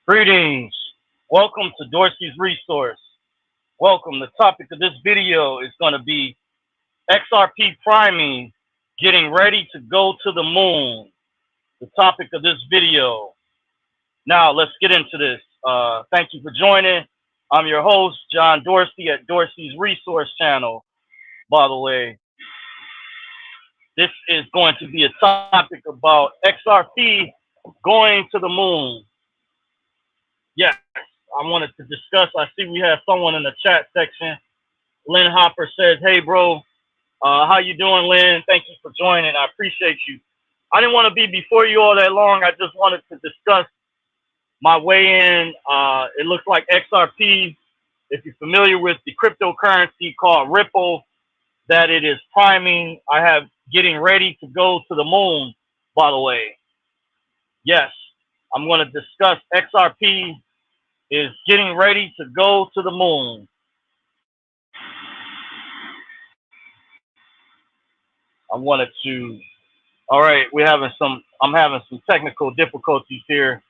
Greetings. Welcome to Dorsey's Resource. Welcome. The topic of this video is going to be XRP priming, getting ready to go to the moon. The topic of this video. Now, let's get into this. Thank you for joining. I'm your host, John Dorsey at Dorsey's Resource channel. By the way, this is going to be a topic about XRP going to the moon. Yes, I wanted to discuss. I see we have someone in the chat section. Lynn Hopper says, "Hey, bro, how you doing, Lynn? Thank you for joining. I appreciate you. I didn't want to be before you all that long. I just wanted to discuss my way in. It looks like XRP, if you're familiar with the cryptocurrency called Ripple, that it is priming. I have getting ready to go to the moon, by the way. Yes, I'm going to discuss XRP is getting ready to go to the moon. I wanted to, all right, I'm having some technical difficulties here.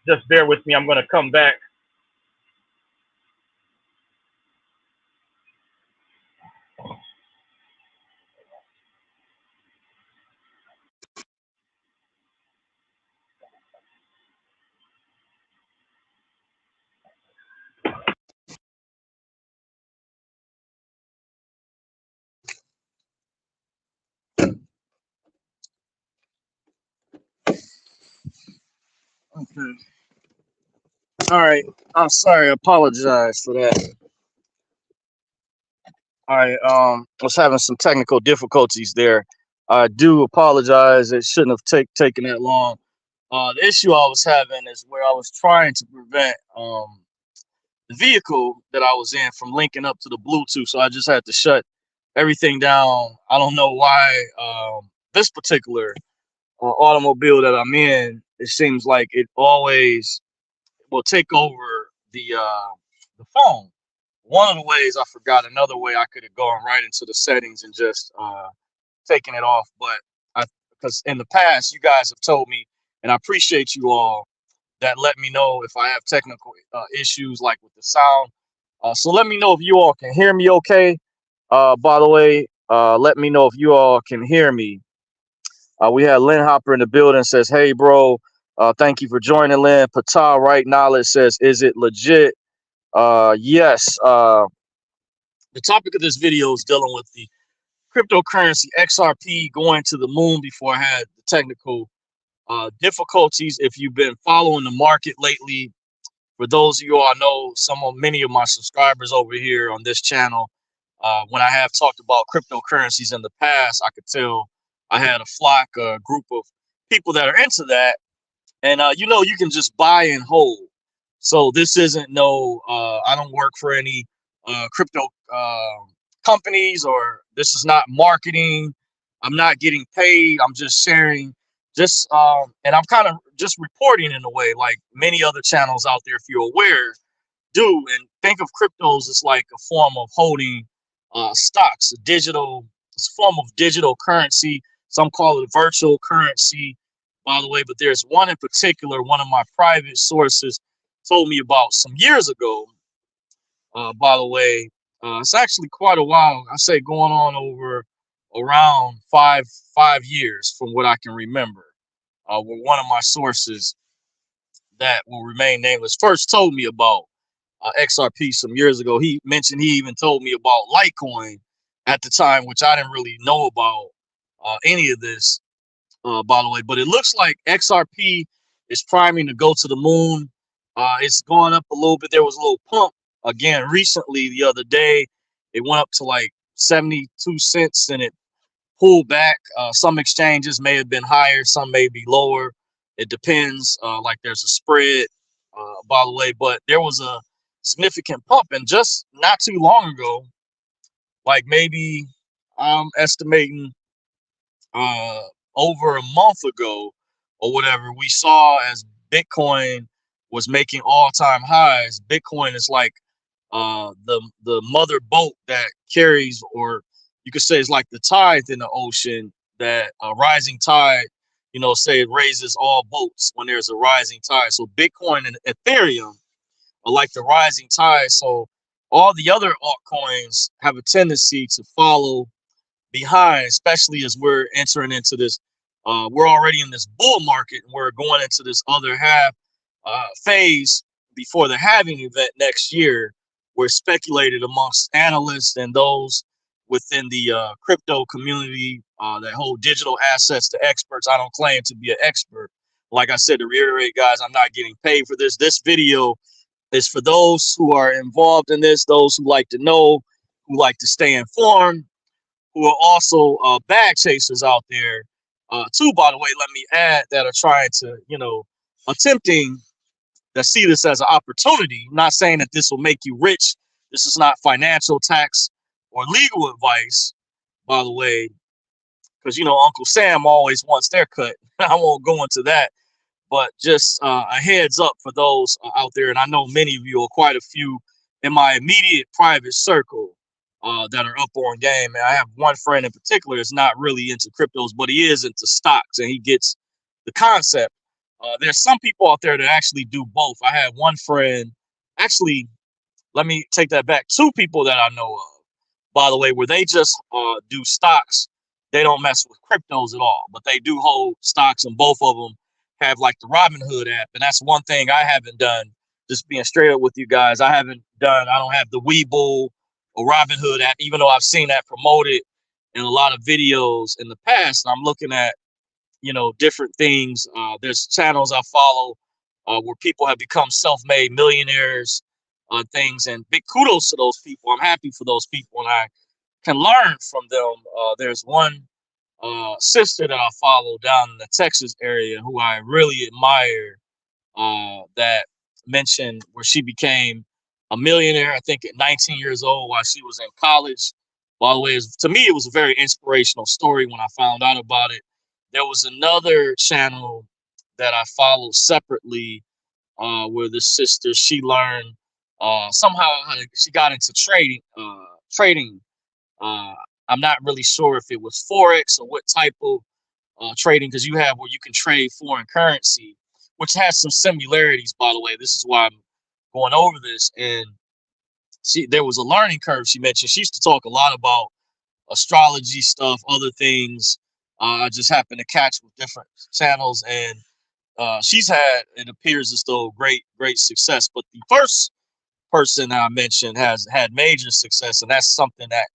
Just bear with me. I'm going to come back. Okay. All right. I'm sorry. I apologize for that. All right. I was having some technical difficulties there. I do apologize. It shouldn't have taken that long. The issue I was having is where I was trying to prevent the vehicle that I was in from linking up to the Bluetooth. So I just had to shut everything down. I don't know why this particular automobile that I'm in, it seems like it always will take over the phone. One of the ways I forgot, another way I could have gone right into the settings and just taken it off. But because in the past, you guys have told me, and I appreciate you all that let me know if I have technical issues like with the sound. So let me know if you all can hear me okay. By the way, let me know if you all can hear me. We had Lynn Hopper in the building, says, "Hey, bro, thank you for joining, Lynn." Patal Right Knowledge says, "Is it legit?" Yes. The topic of this video is dealing with the cryptocurrency XRP going to the moon before I had the technical difficulties. If you've been following the market lately, for those of you all know, many of my subscribers over here on this channel, when I have talked about cryptocurrencies in the past, I could tell I had a flock, a group of people that are into that. And, you can just buy and hold. So this isn't I don't work for any crypto companies, or this is not marketing. I'm not getting paid. I'm just sharing, and I'm kind of just reporting in a way like many other channels out there, if you're aware, do. And think of cryptos as like a form of holding stocks, it's a form of digital currency. Some call it virtual currency, by the way. But there's one in particular, one of my private sources told me about some years ago, by the way. It's actually quite a while. I say going on over around five years from what I can remember. With one of my sources that will remain nameless first told me about XRP some years ago. He mentioned he even told me about Litecoin at the time, which I didn't really know about any of this, by the way. But it looks like XRP is priming to go to the moon. It's going up a little bit. There was a little pump again recently the other day. It went up to like 72 cents and it pulled back. Some exchanges may have been higher, some may be lower. It depends. Like there's a spread, by the way. But there was a significant pump, and just not too long ago, like maybe I'm estimating over a month ago or whatever, we saw as Bitcoin was making all-time highs. Bitcoin is like the mother boat that carries, or you could say it's like the tide in the ocean, that rising tide say it raises all boats when there's a rising tide. So Bitcoin and Ethereum are like the rising tide. So all the other altcoins have a tendency to follow behind, especially as we're entering into this. We're already in this bull market, and we're going into this other half phase before the halving event next year. We're speculated amongst analysts and those within the crypto community that hold digital assets to experts. I don't claim to be an expert. Like I said, to reiterate, guys, I'm not getting paid for this. This video is for those who are involved in this, those who like to know, who like to stay informed, who are also bag chasers out there, too, by the way, let me add, that are trying to, attempting to see this as an opportunity. I'm not saying that this will make you rich. This is not financial, tax, or legal advice, by the way, because, Uncle Sam always wants their cut. I won't go into that, but just a heads up for those out there. And I know many of you, or quite a few in my immediate private circle, that are up on game. And I have one friend in particular that's not really into cryptos, but he is into stocks, and he gets the concept. There's some people out there that actually do both. I had one friend, actually, let me take that back. Two people that I know of, by the way, where they just do stocks. They don't mess with cryptos at all, but they do hold stocks, and both of them have like the Robinhood app. And that's one thing I haven't done. Just being straight up with you guys, I don't have the Webull or Robinhood app, even though I've seen that promoted in a lot of videos in the past. And I'm looking at, different things. There's channels I follow where people have become self-made millionaires on things, and big kudos to those people. I'm happy for those people, and I can learn from them. There's one sister that I follow down in the Texas area who I really admire, that mentioned where she became a millionaire, I think at 19 years old while she was in college. By the way, to me, it was a very inspirational story when I found out about it. There was another channel that I followed separately, where this sister, she learned somehow she got into trading. Uh, I'm not really sure if it was Forex or what type of trading, because you have where you can trade foreign currency, which has some similarities, by the way. This is why I'm going over this. And there was a learning curve she mentioned. She used to talk a lot about astrology stuff, other things. I just happened to catch with different channels, and she's had, it appears as though, great success. But the first person I mentioned has had major success, and that's something that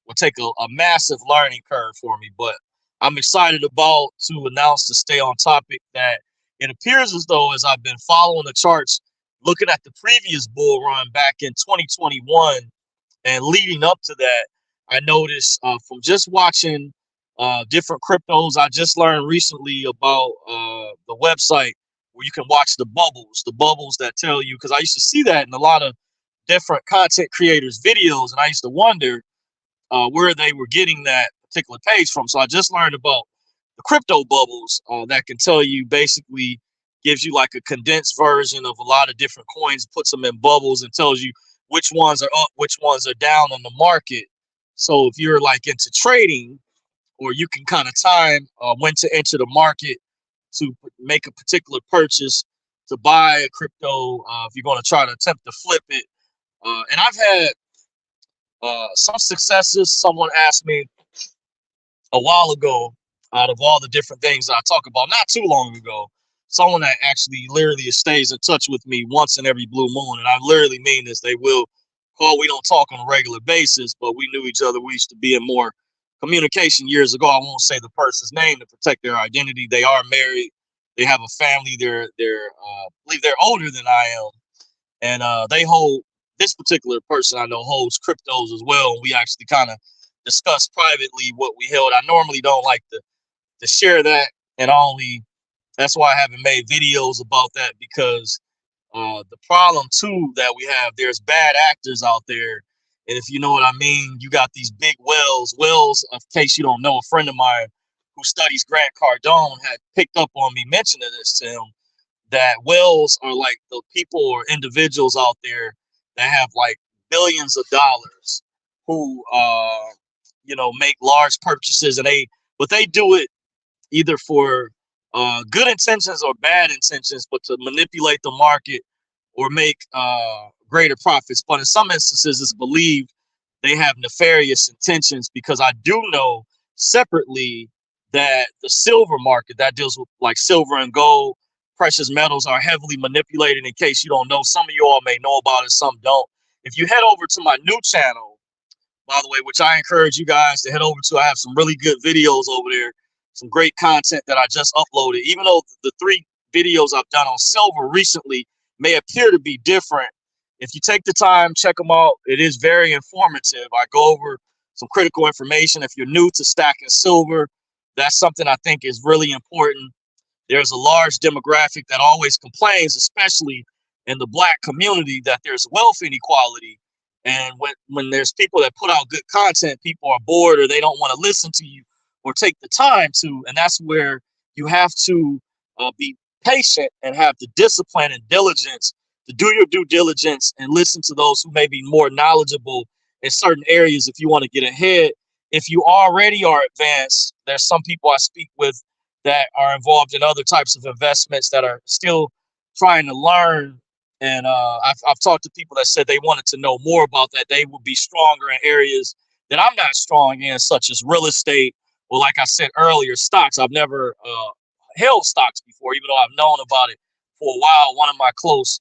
will take a massive learning curve for me. But I'm excited about to announce, to stay on topic, that it appears as though, as I've been following the charts, looking at the previous bull run back in 2021 and leading up to that, I noticed from just watching different cryptos, I just learned recently about the website where you can watch the bubbles that tell you, because I used to see that in a lot of different content creators' videos, and I used to wonder where they were getting that particular page from. So I just learned about the crypto bubbles that can tell you, basically gives you like a condensed version of a lot of different coins, puts them in bubbles, and tells you which ones are up, which ones are down on the market. So if you're like into trading, or you can kind of time when to enter the market to make a particular purchase, to buy a crypto, if you're going to try to attempt to flip it. And I've had some successes. Someone asked me a while ago, out of all the different things I talk about, not too long ago, someone that actually literally stays in touch with me once in every blue moon, and I literally mean this, they will call. We don't talk on a regular basis, but we knew each other. We used to be in more communication years ago. I won't say the person's name to protect their identity. They are married. They have a family. I believe they're older than I am, and they hold, this particular person I know holds cryptos as well. And we actually kind of discuss privately what we held. I normally don't like to share that, and that's why I haven't made videos about that, because the problem too that we have, there's bad actors out there, and if you know what I mean, you got these big whales. In case you don't know, a friend of mine who studies Grant Cardone had picked up on me mentioning this to him, that whales are like the people or individuals out there that have like billions of dollars, who make large purchases, and they do it either for good intentions or bad intentions, but to manipulate the market or make greater profits. But in some instances, it's believed they have nefarious intentions, because I do know separately that the silver market that deals with like silver and gold, precious metals, are heavily manipulated. In case you don't know, some of you all may know about it, some don't. If you head over to my new channel, by the way, which I encourage you guys to head over to. I have some really good videos over there, some great content that I just uploaded. Even though the 3 videos I've done on silver recently may appear to be different, if you take the time, check them out. It is very informative. I go over some critical information. If you're new to stacking silver, that's something I think is really important. There's a large demographic that always complains, especially in the black community, that there's wealth inequality. And when there's people that put out good content, people are bored or they don't want to listen to you or take the time to. And that's where you have to be patient and have the discipline and diligence to do your due diligence and listen to those who may be more knowledgeable in certain areas if you want to get ahead. If you already are advanced, there's some people I speak with that are involved in other types of investments that are still trying to learn. And I've talked to people that said they wanted to know more about that. They would be stronger in areas that I'm not strong in, such as real estate, or like I said earlier, stocks. I've never held stocks before, even though I've known about it for a while. One of my close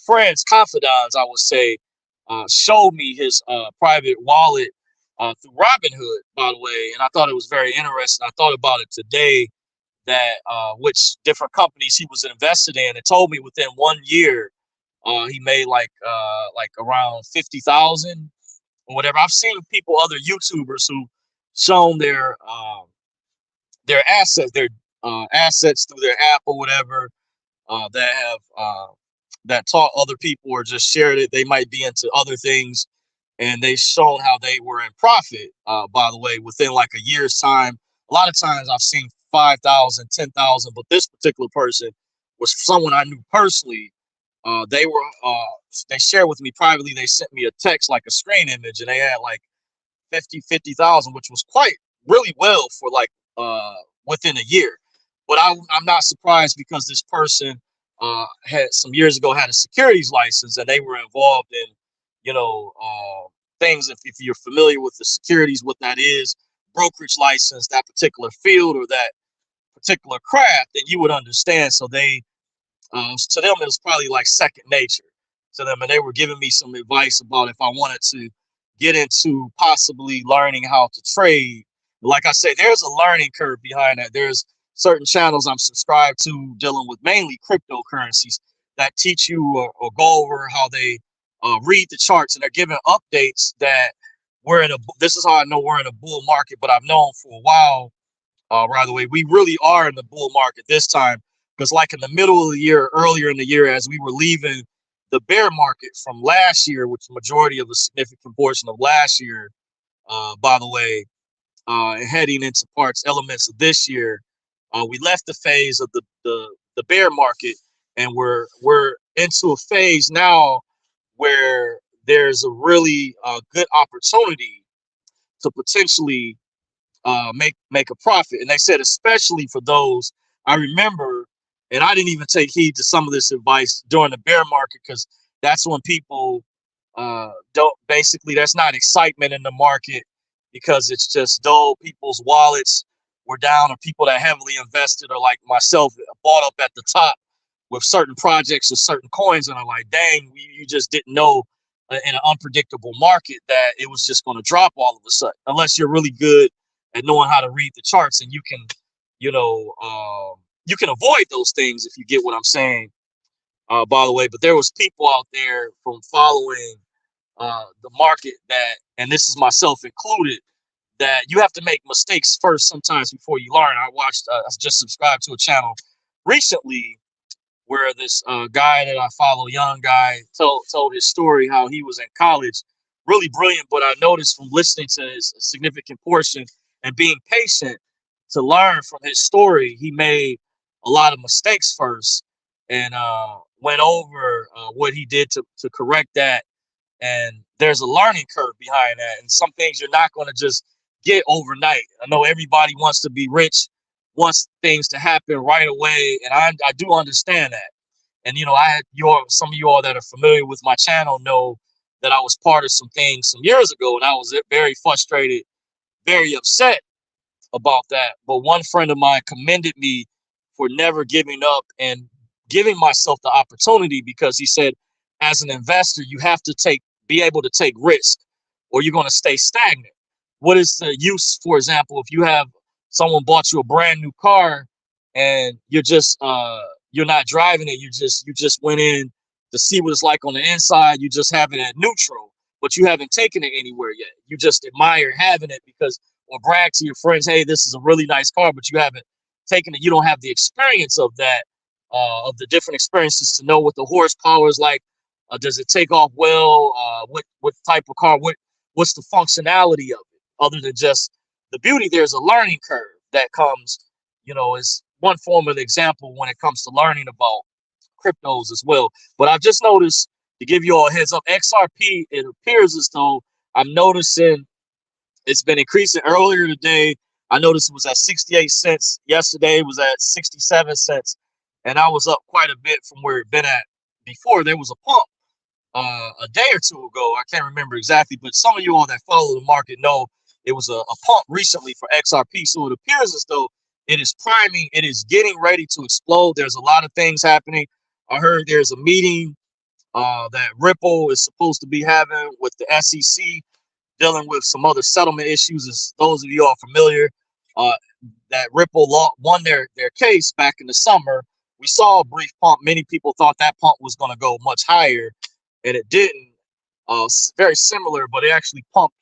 friends, confidants, I would say, showed me his private wallet through Robinhood, by the way, and I thought it was very interesting. I thought about it today, that which different companies he was invested in. It told me within 1 year he made like around 50,000 or whatever. I've seen people, other YouTubers, who shown their assets through their app or whatever, that have that taught other people or just shared it. They might be into other things, and they shown how they were in profit, by the way, within like a year's time. A lot of times I've seen 5,000, 10,000, but this particular person was someone I knew personally. They shared with me privately. They sent me a text, like a screen image, and they had like 50,000, which was quite really well for like within a year. But I'm not surprised, because this person had some years ago had a securities license, and they were involved in, things. If you're familiar with the securities, what that is, brokerage license, that particular field or that particular craft, then you would understand. So they, to them, it was probably like second nature to them. And they were giving me some advice about if I wanted to get into possibly learning how to trade. Like I say, there's a learning curve behind that. There's certain channels I'm subscribed to dealing with mainly cryptocurrencies that teach you or go over how they read the charts, and they're giving updates that this is how I know we're in a bull market, but I've known for a while, by the way, we really are in the bull market this time, because like in the middle of the year, earlier in the year, as we were leaving the bear market from last year, which the majority of a significant portion of last year, by the way, and heading into elements of this year, we left the phase of the bear market, and we're into a phase now where there's a really good opportunity to potentially make a profit. And they said, especially for those, I remember, and I didn't even take heed to some of this advice during the bear market, because that's when people that's not excitement in the market, because it's just dull. People's wallets were down, or people that heavily invested, or like myself, bought up at the top with certain projects or certain coins, and are like, dang, you just didn't know in an unpredictable market that it was just going to drop all of a sudden, unless you're really good at knowing how to read the charts, and you can, you can avoid those things, if you get what I'm saying, by the way. But there was people out there from following the market that, and this is myself included, that you have to make mistakes first sometimes before you learn. I just subscribed to a channel recently where this guy that I follow, young guy, told his story, how he was in college, really brilliant. But I noticed from listening to his significant portion and being patient to learn from his story, he made a lot of mistakes first, and went over what he did to correct that. And there's a learning curve behind that. And some things you're not going to just get overnight. I know everybody wants to be rich wants things to happen right away, and I do understand that. And I had some of you all that are familiar with my channel know that I was part of some things some years ago, and I was very frustrated, very upset about that. But one friend of mine commended me for never giving up and giving myself the opportunity, because he said, as an investor, you have to be able to take risk, or you're going to stay stagnant. What is the use, for example, if you have someone bought you a brand new car and you're not driving it, you just went in to see what it's like on the inside, you just have it at neutral, but you haven't taken it anywhere yet. You just admire having it because, or brag to your friends, hey, this is a really nice car, but you haven't taken it. You don't have the experience of that, of the different experiences to know what the horsepower is like. Does it take off well? What type of car? What's the functionality of it? Other than just the beauty, there's a learning curve that comes. Is one form of the example when it comes to learning about cryptos as well. But I've just noticed, to give you all a heads up, XRP, it appears as though I'm noticing it's been increasing. Earlier today, I noticed it was at 68 cents. Yesterday it was at 67 cents. And I was up quite a bit from where it been at before. There was a pump a day or two ago. I can't remember exactly, but some of you all that follow the market know it was a pump recently for XRP. So it appears as though it is priming. It is getting ready to explode. There's a lot of things happening. I heard there's a meeting that Ripple is supposed to be having with the SEC, dealing with some other settlement issues. As those of you are familiar, uh, that Ripple won their case back in the summer. We saw a brief pump. Many people thought that pump was going to go much higher, and it didn't. Very similar, but it actually pumped.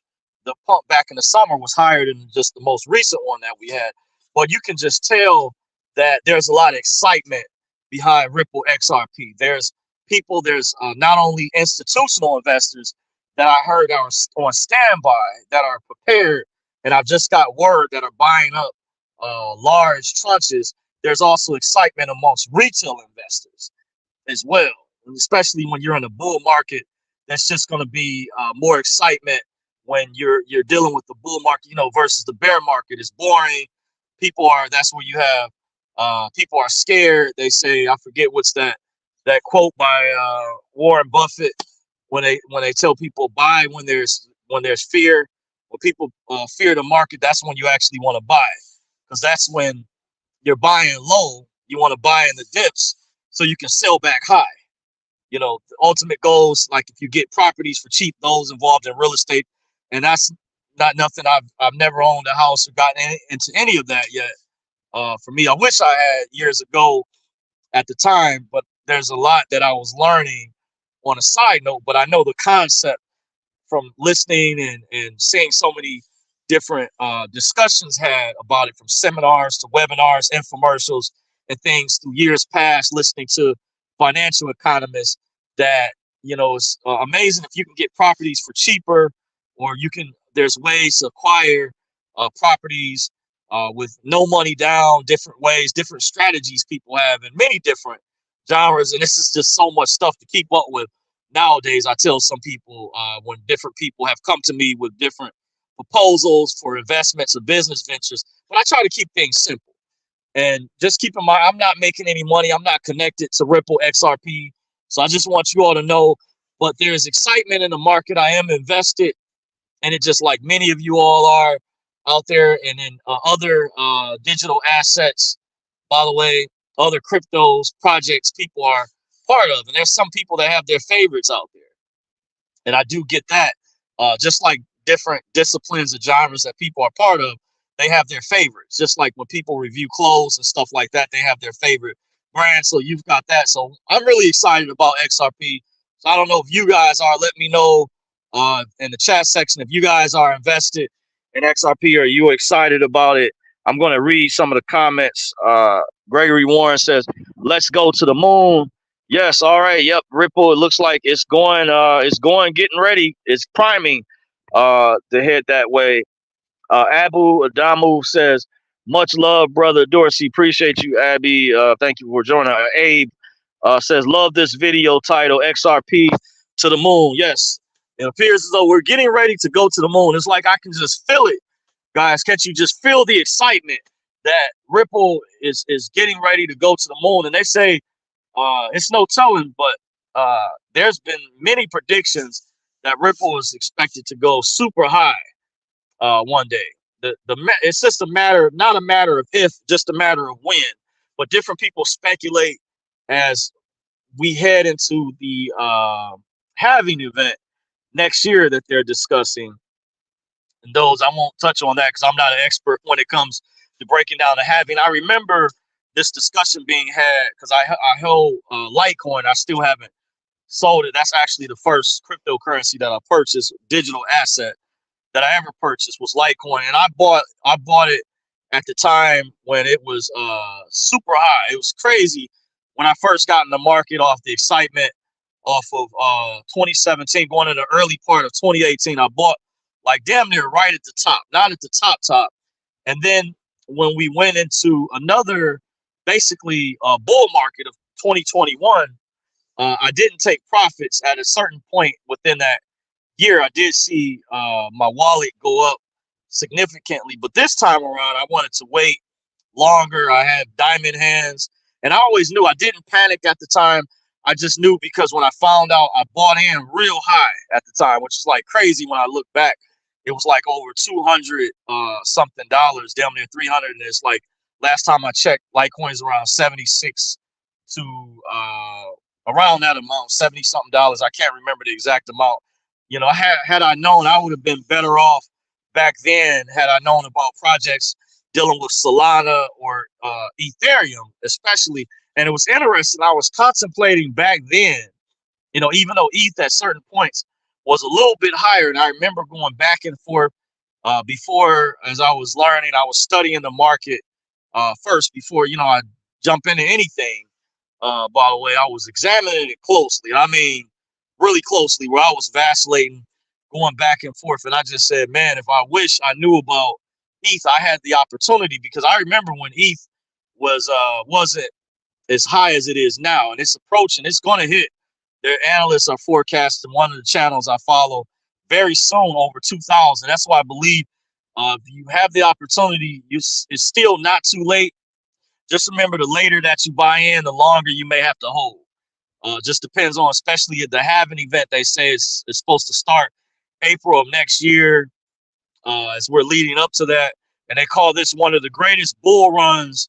The pump back in the summer was higher than just the most recent one that we had. But you can just tell that there's a lot of excitement behind Ripple XRP. There's people, there's not only institutional investors that I heard are on standby, that are prepared, and I've just got word that are buying up large tranches. There's also excitement amongst retail investors as well, and especially when you're in a bull market. That's just going to be more excitement when you're dealing with the bull market, versus the bear market. Is boring. That's where you have people are scared. They say, I forget what's that quote by Warren Buffett, when they tell people buy when there's fear. When people fear the market, that's when you actually want to buy, because that's when you're buying low. You want to buy in the dips so you can sell back high. The ultimate goals, like if you get properties for cheap, those involved in real estate, and that's not nothing. I've never owned a house or gotten into any of that yet. For me, I wish I had years ago at the time, but there's a lot that I was learning on a side note. But I know the concept from listening and seeing so many different discussions had about it, from seminars to webinars, infomercials, and things through years past, listening to financial economists, that it's amazing if you can get properties for cheaper, or there's ways to acquire properties with no money down, different ways, different strategies people have in many different genres. And this is just so much stuff to keep up with nowadays. I tell some people, when different people have come to me with different proposals for investments or business ventures, but I try to keep things simple. And just keep in mind, I'm not making any money. I'm not connected to Ripple XRP. So I just want you all to know, but there's excitement in the market. I am invested, and it just like many of you all are out there, and in other digital assets, by the way, other cryptos, projects people are part of. And there's some people that have their favorites out there. And I do get that. Just like different disciplines or genres that people are part of, they have their favorites. Just like when people review clothes and stuff like that, they have their favorite brand. So you've got that. So I'm really excited about XRP. So I don't know if you guys are. Let me know in the chat section if you guys are invested in XRP. Are you excited about it? I'm going to read some of the comments. Gregory Warren says, let's go to the moon. Yes. All right. Yep. Ripple. It looks like it's going, getting ready. It's priming to head that way. Abu Adamu says, much love, brother Dorsey. Appreciate you, Abby. Thank you for joining. Abe says, love this video title, XRP to the moon. Yes. It appears as though we're getting ready to go to the moon. It's like I can just feel it. Guys, can't you just feel the excitement? that Ripple is getting ready to go to the moon, and they say it's no telling, but there's been many predictions that Ripple is expected to go super high one day. It's just a matter, not a matter of if, just a matter of when. But different people speculate as we head into the halving event next year that they're discussing. And those I won't touch on that because I'm not an expert when it comes to breaking down the halving. I remember this discussion being had because I hold Litecoin. I still haven't sold it. That's actually the first cryptocurrency that I purchased, digital asset that I ever purchased was Litecoin, and I bought it at the time when it was super high. It was crazy when I first got in the market off the excitement off of 2017, going in the early part of 2018. I bought like damn near right at the top, not at the top. And then when we went into another basically bull market of 2021, I didn't take profits at a certain point within that year. I did see my wallet go up significantly, but this time around, I wanted to wait longer. I had diamond hands, and I always knew I didn't panic at the time. I just knew because when I found out, I bought in real high at the time, which is like crazy when I look back. It was like over 200 something dollars, damn near 300. And it's like last time I checked, Litecoin's around 76 to around that amount, 70 something dollars. I can't remember the exact amount. You know, had I known, I would have been better off back then had I known about projects dealing with Solana or Ethereum, especially. And it was interesting. I was contemplating back then, you know, even though ETH at certain points was a little bit higher. And I remember going back and forth before, as I was learning, I was studying the market first before, you know, I jump into anything. By the way, I was examining it closely. I mean, really closely, where I was vacillating, going back and forth. And I just said, man, if I wish I knew about ETH, I had the opportunity, because I remember when ETH wasn't as high as it is now, and it's approaching. It's going to hit. Their analysts are forecasting, one of the channels I follow, very soon over 2,000. That's why I believe if you have the opportunity, it's still not too late. Just remember, the later that you buy in, the longer you may have to hold. Just depends on, especially at the halving event. They say it's supposed to start April of next year, as we're leading up to that. And they call this one of the greatest bull runs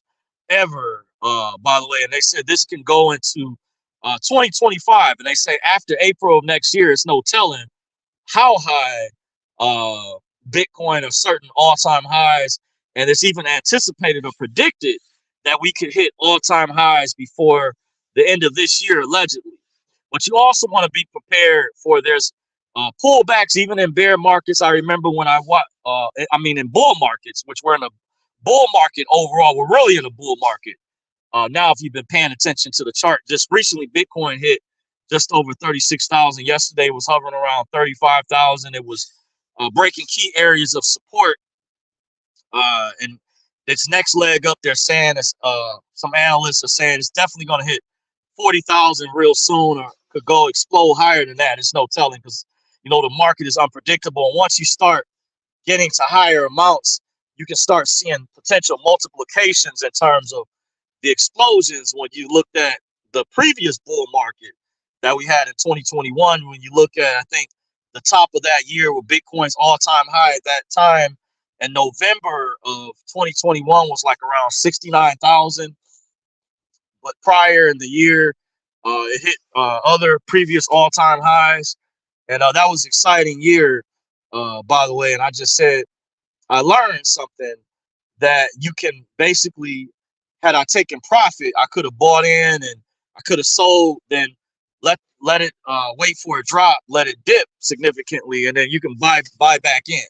ever, by the way. And they said this can go into 2025. And they say after April of next year, it's no telling how high Bitcoin of certain all-time highs. And it's even anticipated or predicted that we could hit all-time highs before the end of this year, allegedly. But you also want to be prepared for there's pullbacks, even in bear markets. I remember when in bull markets, which we're in a bull market overall. We're really in a bull market. Now, if you've been paying attention to the chart, just recently, Bitcoin hit just over 36,000. Yesterday was hovering around 35,000. It was breaking key areas of support. And its next leg up, they're saying, some analysts are saying it's definitely going to hit 40,000 real soon, or could go explode higher than that. It's no telling, because, you know, the market is unpredictable. And once you start getting to higher amounts, you can start seeing potential multiplications in terms of the explosions. When you looked at the previous bull market that we had in 2021, when you look at, I think, the top of that year with Bitcoin's all-time high at that time in November of 2021 was like around 69,000. But prior in the year, it hit other previous all-time highs. And that was an exciting year, by the way. And I just said, I learned something that you can basically, had I taken profit, I could have bought in and I could have sold, then let it wait for a drop, let it dip significantly, and then you can buy back in.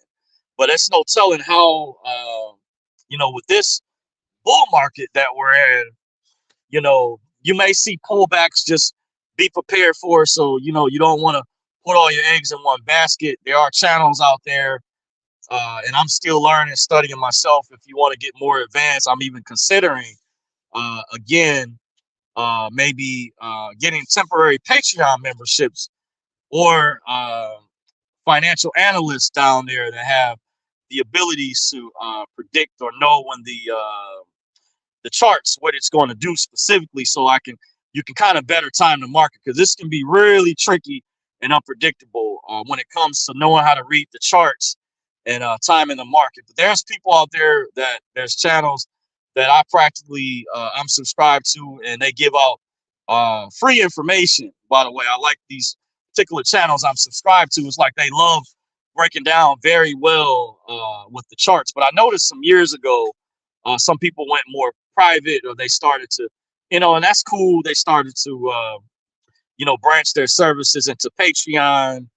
But it's no telling how, with this bull market that we're in, you may see pullbacks. Just be prepared for it. So, you don't want to put all your eggs in one basket. There are channels out there, and I'm still learning, studying myself. If you want to get more advanced, I'm even considering, maybe getting temporary Patreon memberships, or financial analysts down there that have the abilities to predict or know when the charts, what it's going to do specifically, so you can kind of better time the market, because this can be really tricky and unpredictable when it comes to knowing how to read the charts and timing the market. But there's people out there there's channels that I'm subscribed to, and they give out free information. By the way, I like these particular channels I'm subscribed to. It's like they love breaking down very well with the charts. But I noticed some years ago, some people went more private, or they started to, and that's cool. They started to, branch their services into Patreon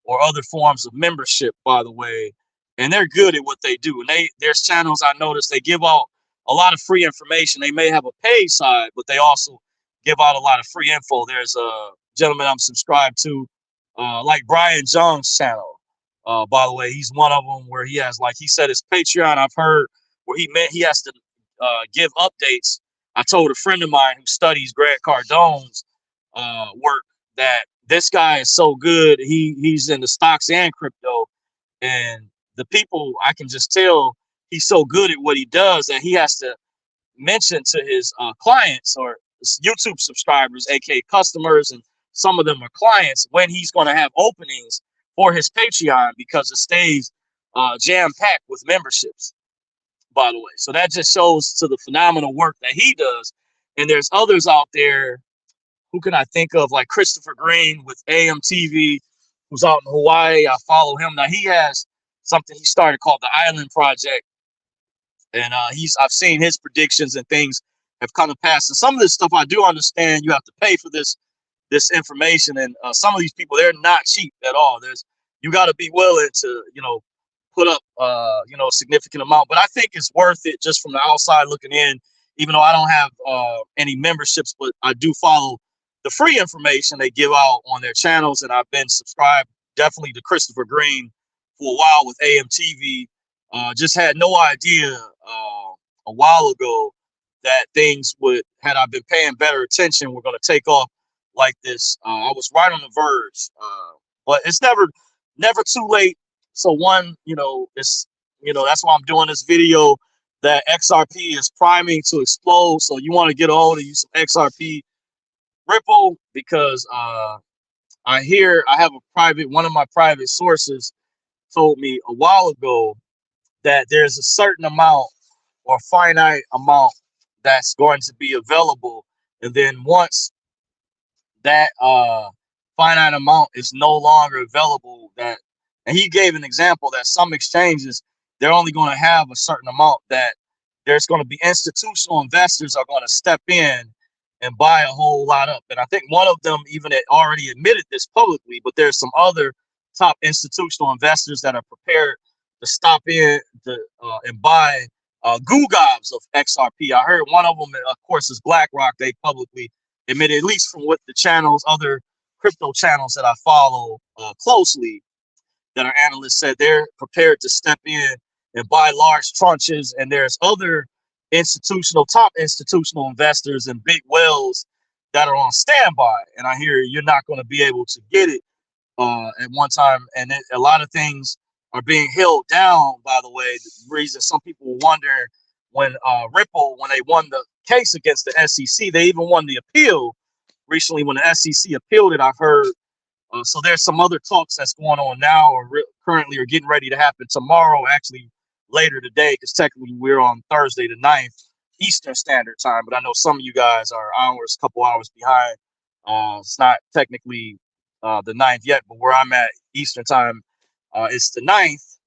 or other forms of membership, by the way. And they're good at what they do. And there's channels I noticed they give out a lot of free information. They may have a paid side, but they also give out a lot of free info. There's a gentleman I'm subscribed to, like Brian Jones' channel. By the way, he's one of them where he has, like he said, his Patreon, I've heard, where he has to give updates. I told a friend of mine who studies Grant Cardone's work that this guy is so good. He's in the stocks and crypto, and the people, I can just tell he's so good at what he does that he has to mention to his clients or YouTube subscribers, aka customers, and some of them are clients, when he's going to have openings for his Patreon, because it stays jam packed with memberships, by the way. So that just shows to the phenomenal work that he does. And there's others out there. Who can I think of? Like Christopher Green with AMTV, who's out in Hawaii. I follow him. Now he has something he started called the Island Project. And I've seen his predictions, and things have come to pass. And some of this stuff I do understand. You have to pay for this information, and some of these people, they're not cheap at all. You got to be willing to put up a significant amount. But I think it's worth it just from the outside looking in. Even though I don't have any memberships, but I do follow the free information they give out on their channels, and I've been subscribed definitely to Christopher Green for a while with AMTV. Just had no idea a while ago that things had I been paying better attention, were going to take off like this. I was right on the verge, but it's never too late. So it's that's why I'm doing this video. That XRP is priming to explode. So you want to get a hold of you some XRP Ripple, because I have one of my private sources told me a while ago that there's a certain amount or finite amount that's going to be available. And then once that finite amount is no longer available, and he gave an example that some exchanges, they're only going to have a certain amount, that there's going to be institutional investors are going to step in and buy a whole lot up. And I think one of them even had already admitted this publicly, but there's some other top institutional investors that are prepared to stop in and buy goo gobs of XRP. I heard one of them, of course, is BlackRock. They publicly admitted, at least from what the other crypto channels that I follow closely, that our analysts said they're prepared to step in and buy large tranches. And there's other top institutional investors and big whales that are on standby. And I hear you're not going to be able to get it at one time. And a lot of things are being held down, by the way. The reason some people wonder, when Ripple, when they won the case against the SEC, they even won the appeal recently. When the SEC appealed it, I've heard. So there's some other talks that's going on now, or currently, are getting ready to happen tomorrow, actually later today, because technically we're on Thursday the 9th Eastern Standard Time. But I know some of you guys are a couple hours behind. It's not technically the 9th yet, but where I'm at Eastern Time, it's the 9th,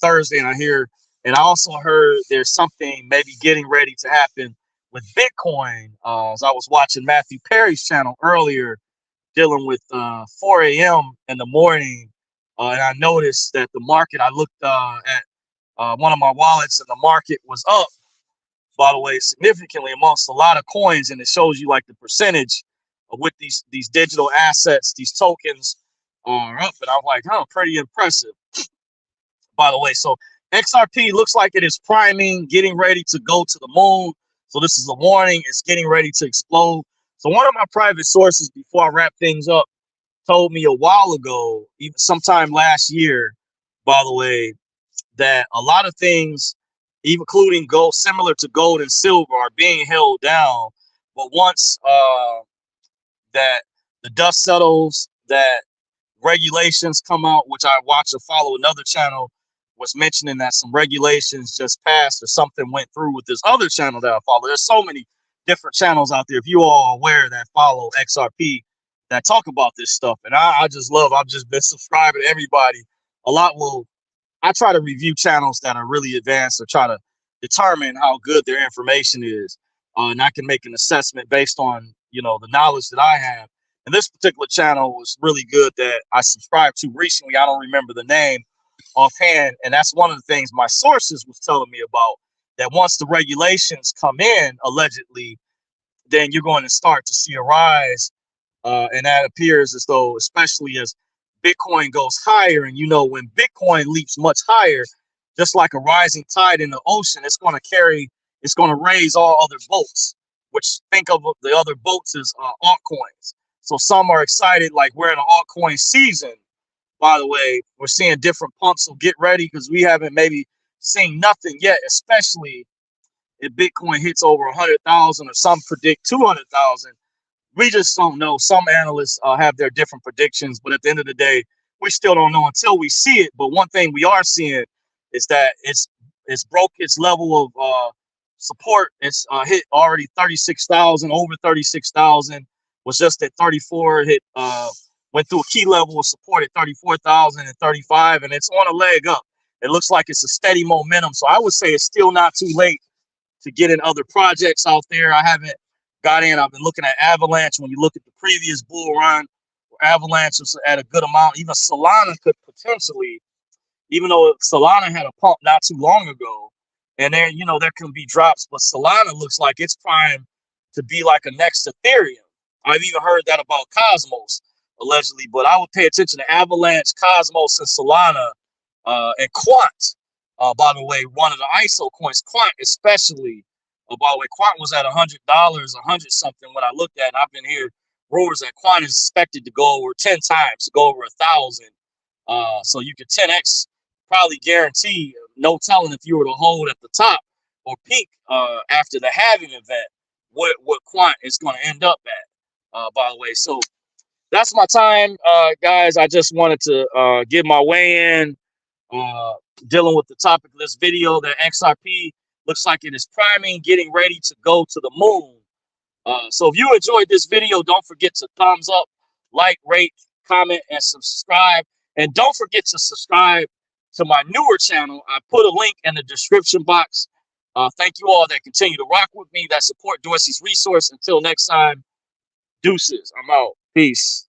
Thursday. And I also heard there's something maybe getting ready to happen with Bitcoin. As I was watching Matthew Perry's channel earlier, dealing with 4 a.m. in the morning, and I noticed that the market, I looked at one of my wallets, and the market was up, by the way, significantly amongst a lot of coins, and it shows you like the percentage of what these digital assets, these tokens are up. And I'm like, pretty impressive, by the way. So XRP looks like it is priming, getting ready to go to the moon. So this is a warning. It's getting ready to explode. So one of my private sources, before I wrap things up, told me a while ago, even sometime last year, by the way, that a lot of things, even including gold, similar to gold and silver, are being held down. But once that the dust settles, that regulations come out, which I watch or follow another channel was mentioning that some regulations just passed or something went through with this other channel that I follow. There's so many different channels out there, if you all are aware, that follow XRP that talk about this stuff. And I just love, I've just been subscribing to everybody a lot. Will I try to review channels that are really advanced or try to determine how good their information is, and I can make an assessment based on the knowledge that I have. And this particular channel was really good that I subscribed to recently. I don't remember the name offhand, and that's one of the things my sources was telling me about. That once the regulations come in, allegedly, then you're going to start to see a rise, and that appears as though, especially as Bitcoin goes higher, and when Bitcoin leaps much higher, just like a rising tide in the ocean, it's going to raise all other boats, which think of the other boats as altcoins. So some are excited, like we're in an altcoin season. By the way, we're seeing different pumps, so get ready because we haven't maybe seen nothing yet, especially if Bitcoin hits over 100,000 or some predict 200,000. We just don't know. Some analysts have their different predictions, but at the end of the day, we still don't know until we see it. But one thing we are seeing is that it's broke its level of support. It's hit already 36,000, over 36,000. Was just at 34. Hit went through a key level of support at 34,000 and 35, and it's on a leg up. It looks like it's a steady momentum. So I would say it's still not too late to get in other projects out there. I haven't got in. I've been looking at Avalanche. When you look at the previous bull run, Avalanche was at a good amount. Even Solana could potentially, even though Solana had a pump not too long ago, and there, there can be drops, but Solana looks like it's primed to be like a next Ethereum. I've even heard that about Cosmos, allegedly, but I would pay attention to Avalanche, Cosmos, and Solana, and Quant. By the way, one of the ISO coins, Quant especially. By the way, Quant was at $100, 100 something when I looked at it. I've been hearing rumors that Quant is expected to go over 10 times, to go over 1,000. So you could 10x probably guarantee, no telling if you were to hold at the top or peak after the halving event, what Quant is going to end up at. By the way, so that's my time, guys. I just wanted to give my weigh in, dealing with the topic of this video, that XRP looks like it is priming, getting ready to go to the moon. So if you enjoyed this video, don't forget to thumbs up, like, rate, comment, and subscribe. And don't forget to subscribe to my newer channel. I put a link in the description box. Thank you all that continue to rock with me, that support Dorsey's Resource. Until next time, deuces. I'm out. Peace.